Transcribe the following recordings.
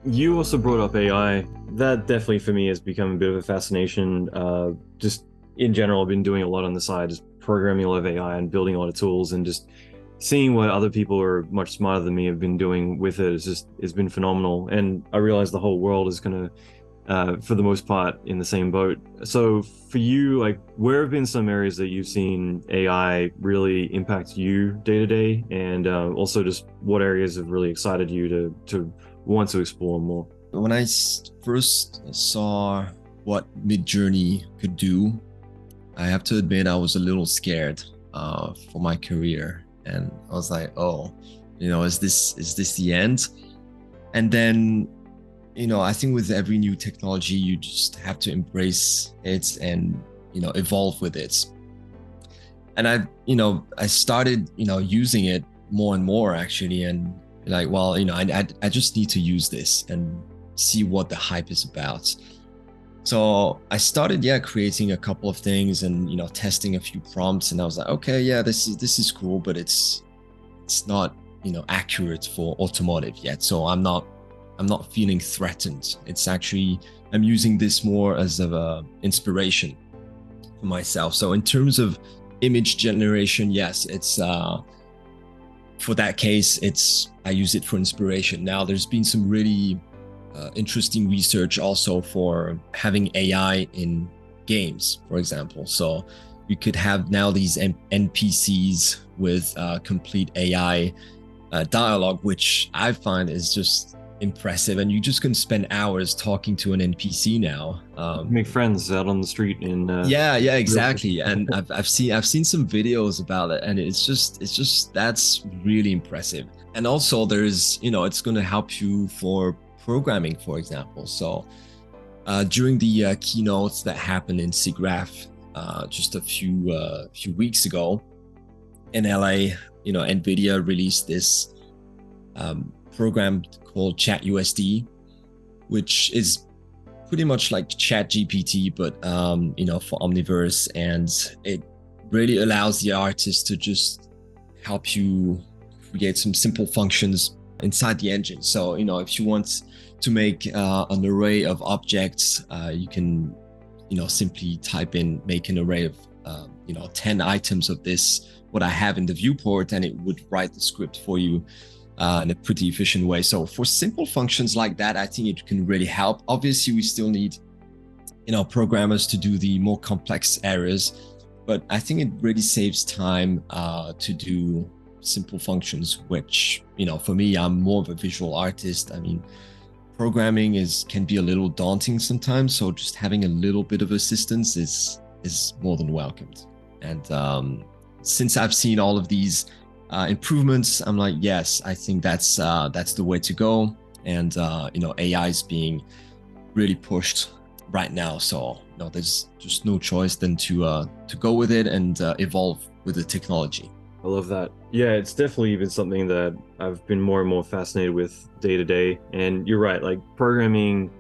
You also brought up AI. That definitely for me has become a bit of a fascination. Just in general, I've been doing a lot on the side, just programming a lot of AI and building a lot of tools, and just seeing what other people who are much smarter than me have been doing with it. It's been phenomenal. And I realize the whole world is gonna, for the most part, in the same boat. So for you, like, where have been some areas that you've seen AI really impact you day to day, and also just what areas have really excited you to want to explore more? When I first saw what Midjourney could do, I have to admit I was a little scared for my career, and I was like, "Oh, is this the end?" And then, I think with every new technology, you just have to embrace it and evolve with it. And I started using it more and more actually, and like, well, I just need to use this and see what the hype is about. So I started, creating a couple of things and testing a few prompts, and I was like, okay, yeah, this is cool, but it's not accurate for automotive yet. So I'm not feeling threatened. It's actually, I'm using this more as a inspiration for myself. So in terms of image generation, yes, it's for that case, I use it for inspiration. Now, there's been some really interesting research also for having AI in games, for example. So you could have now these NPCs with complete AI dialogue, which I find is just impressive. And you just can spend hours talking to an NPC now. Make friends out on the street in Yeah, exactly. And I've seen some videos about it, and it's just that's really impressive. And also there's it's going to help you for programming, for example. So during the keynotes that happened in SIGGRAPH just a few weeks ago in LA, NVIDIA released this program called ChatUSD, which is pretty much like ChatGPT, but for Omniverse, and it really allows the artist to just help you create some simple functions inside the engine. So if you want to make an array of objects, you can simply type in make an array of 10 items of this, what I have in the viewport, and it would write the script for you in a pretty efficient way. So for simple functions like that, I think it can really help. Obviously, we still need programmers to do the more complex areas, but I think it really saves time to do simple functions, which for me, I'm more of a visual artist. I mean, programming can be a little daunting sometimes, so just having a little bit of assistance is more than welcomed. And since I've seen all of these improvements, I'm like, yes, I think that's the way to go. And AI is being really pushed right now, so there's just no choice than to go with it and evolve with the technology. I love that. Yeah, it's definitely been something that I've been more and more fascinated with day to day. And you're right, like programming,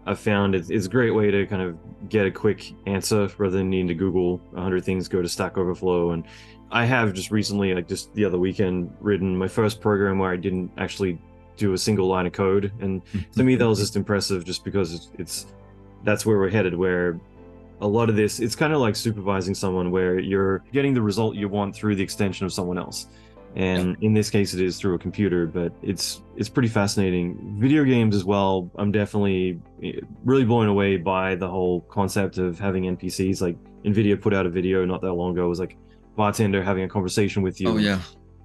I've found it's a great way to kind of get a quick answer rather than needing to Google 100 things, go to Stack Overflow. And I have just recently, like just the other weekend, written my first program where I didn't actually do a single line of code. And to me, that was just impressive just because that's where we're headed, where a lot of this, it's kind of like supervising someone where you're getting the result you want through the extension of someone else. And in this case, it is through a computer, but it's pretty fascinating. Video games as well, I'm definitely really blown away by the whole concept of having NPCs. Like NVIDIA put out a video not that long ago, it was like bartender having a conversation with you. Oh yeah.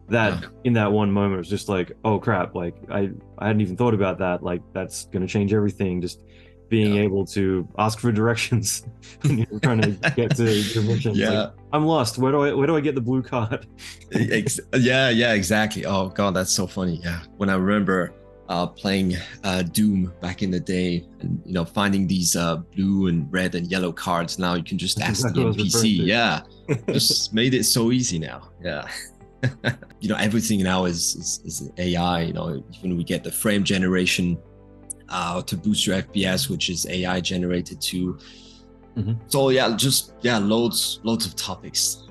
That in that one moment it was just like, oh crap, like I hadn't even thought about that. Like that's gonna change everything. Just being able to ask for directions when you're trying to get to your mission. Yeah. Like, I'm lost. Where do I get the blue card? Yeah, exactly. Oh god, that's so funny. Yeah, when I remember playing Doom back in the day, and finding these blue and red and yellow cards. Now you can just ask the NPC. Yeah, just made it so easy now. Yeah. Everything now is AI. Even we get the frame generation to boost your FPS, which is AI generated too. So loads of topics